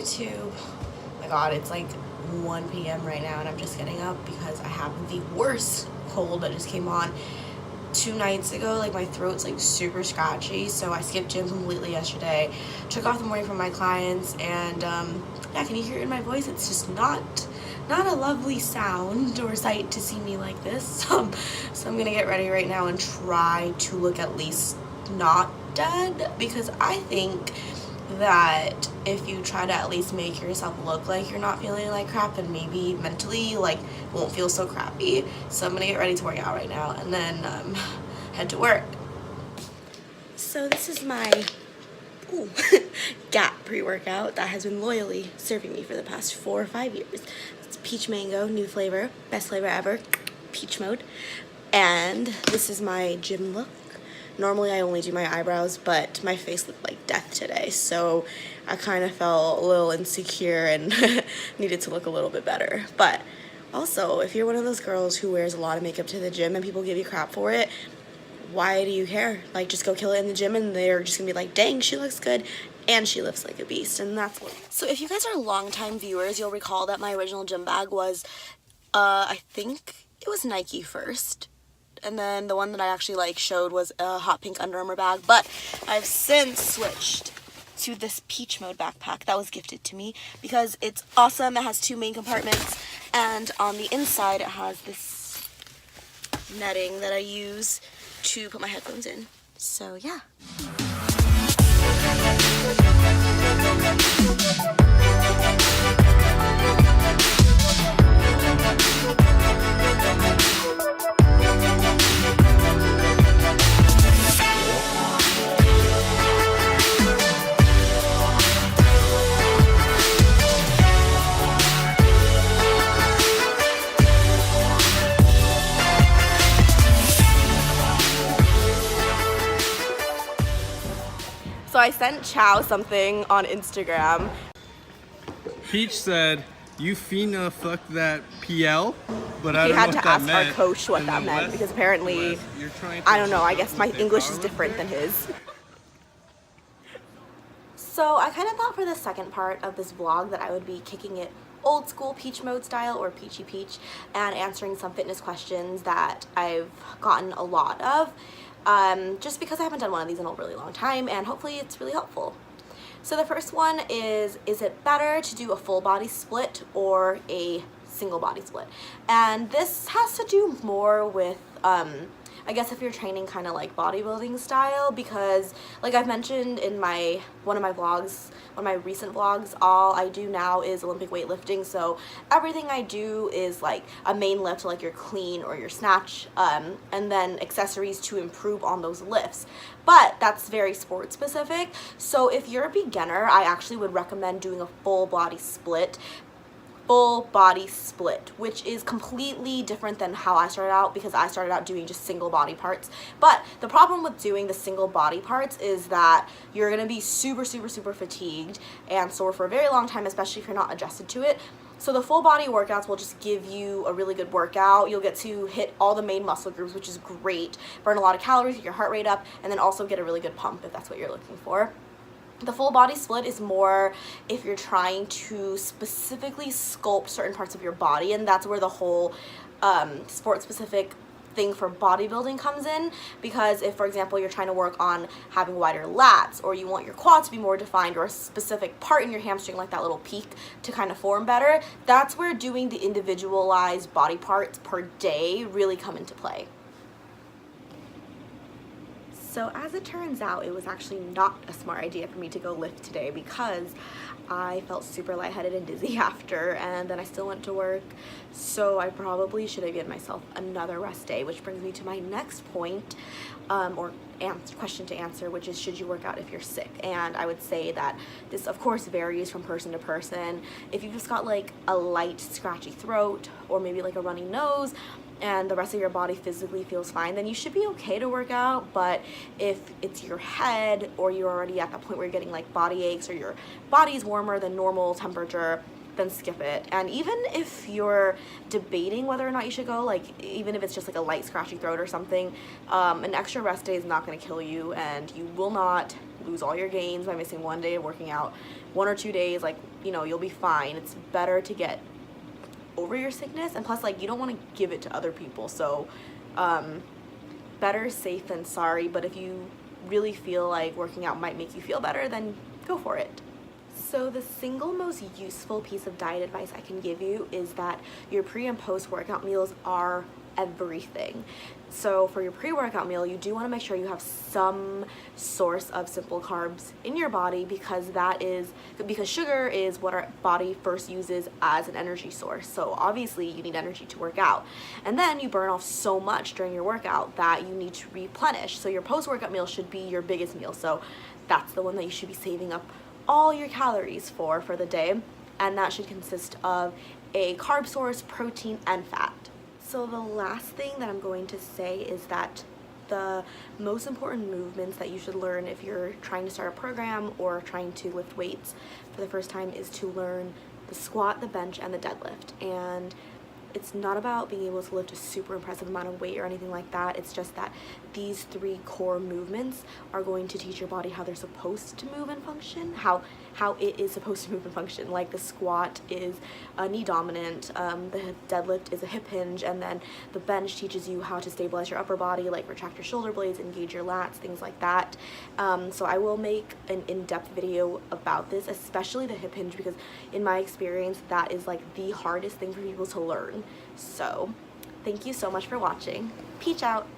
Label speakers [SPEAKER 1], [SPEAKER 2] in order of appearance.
[SPEAKER 1] YouTube. Oh my god, it's like 1 p.m. right now and I'm just getting up because I have the worst cold that just came on 2 nights ago. Like my throat's like super scratchy, so I skipped gym completely yesterday, took off the morning from my clients, and yeah, can you hear it in my voice? It's just not a lovely sound or sight to see me like this. So I'm gonna get ready right now and try to look at least not dead, because I think that if you try to at least make yourself look like you're not feeling like crap, then maybe mentally like won't feel so crappy. So I'm gonna get ready to work out right now and then head to work. So this is my Gap pre-workout that has been loyally serving me for the past 4 or 5 years. It's peach mango, new flavor, best flavor ever, peach mode. And this is my gym look. Normally I only do my eyebrows, but my face looked like death today, so I kind of felt a little insecure and needed to look a little bit better. But also, if you're one of those girls who wears a lot of makeup to the gym and people give you crap for it, why do you care? Like, just go kill it in the gym and they're just gonna be like, dang, she looks good and she lifts like a beast. And that's what. So if you guys are longtime viewers, you'll recall that my original gym bag was I think it was Nike first, and then the one that I actually like showed was a hot pink Under Armour bag, but I've since switched to this peach mode backpack that was gifted to me because it's awesome. It has 2 main compartments, and on the inside it has this netting that I use to put my headphones in. So yeah. So I sent Chow something on Instagram.
[SPEAKER 2] Peach said, "You finna fuck that PL," but I
[SPEAKER 1] He
[SPEAKER 2] don't know
[SPEAKER 1] had
[SPEAKER 2] what
[SPEAKER 1] to
[SPEAKER 2] that
[SPEAKER 1] ask
[SPEAKER 2] meant.
[SPEAKER 1] our coach what
[SPEAKER 2] And
[SPEAKER 1] that
[SPEAKER 2] then
[SPEAKER 1] meant,
[SPEAKER 2] Wes-
[SPEAKER 1] because apparently,
[SPEAKER 2] Wes, you're trying to
[SPEAKER 1] I don't know, I guess my
[SPEAKER 2] with the
[SPEAKER 1] English is
[SPEAKER 2] car
[SPEAKER 1] different
[SPEAKER 2] over
[SPEAKER 1] than
[SPEAKER 2] there?
[SPEAKER 1] his. So I kind of thought for the second part of this vlog that I would be kicking it old school peach mode style, or peachy peach, and answering some fitness questions that I've gotten a lot of, just because I haven't done one of these in a really long time, and hopefully it's really helpful. So the first one is it better to do a full body split or a single body split? And this has to do more with I guess if you're training kind of like bodybuilding style, because like I've mentioned in one of my recent vlogs, all I do now is Olympic weightlifting. So everything I do is like a main lift, like your clean or your snatch, and then accessories to improve on those lifts. But that's very sport specific. So if you're a beginner, I actually would recommend doing a full body split, which is completely different than how I started out, because I started out doing just single body parts. But the problem with doing the single body parts is that you're gonna be super fatigued and sore for a very long time, especially if you're not adjusted to it. So the full body workouts will just give you a really good workout. You'll get to hit all the main muscle groups, which is great, burn a lot of calories, get your heart rate up, and then also get a really good pump if that's what you're looking for. The full body split is more if you're trying to specifically sculpt certain parts of your body, and that's where the whole sport specific thing for bodybuilding comes in. Because if, for example, you're trying to work on having wider lats, or you want your quads to be more defined, or a specific part in your hamstring, like that little peak, to kind of form better, that's where doing the individualized body parts per day really come into play. So as it turns out, it was actually not a smart idea for me to go lift today, because I felt super lightheaded and dizzy after, and then I still went to work. So I probably should have given myself another rest day, which brings me to my next point, or question to answer, which is, should you work out if you're sick? And I would say that this of course varies from person to person. If you've just got like a light scratchy throat, or maybe like a runny nose, and the rest of your body physically feels fine, then you should be okay to work out. But if it's your head, or you're already at that point where you're getting like body aches, or your body's warmer than normal temperature, then skip it. And even if you're debating whether or not you should go, like even if it's just like a light scratchy throat or something, an extra rest day is not going to kill you, and you will not lose all your gains by missing one day of working out. 1 or 2 days, like, you know, you'll be fine. It's better to get over your sickness, and plus, like, you don't want to give it to other people, so better safe than sorry. But if you really feel like working out might make you feel better, then go for it. So the single most useful piece of diet advice I can give you is that your pre and post workout meals are everything. So for your pre-workout meal, you do want to make sure you have some source of simple carbs in your body, because sugar is what our body first uses as an energy source. So obviously you need energy to work out, and then you burn off so much during your workout that you need to replenish. So your post-workout meal should be your biggest meal. So that's the one that you should be saving up all your calories for the day, and that should consist of a carb source, protein, and fat. So the last thing that I'm going to say is that the most important movements that you should learn if you're trying to start a program or trying to lift weights for the first time is to learn the squat, the bench, and the deadlift. And it's not about being able to lift a super impressive amount of weight or anything like that. It's just that these 3 core movements are going to teach your body how they're supposed to move and function, how it is supposed to move and function. Like the squat is a knee dominant, the deadlift is a hip hinge, and then the bench teaches you how to stabilize your upper body, like retract your shoulder blades, engage your lats, things like that. So I will make an in-depth video about this, especially the hip hinge, because in my experience that is like the hardest thing for people to learn. So thank you so much for watching. Peach out.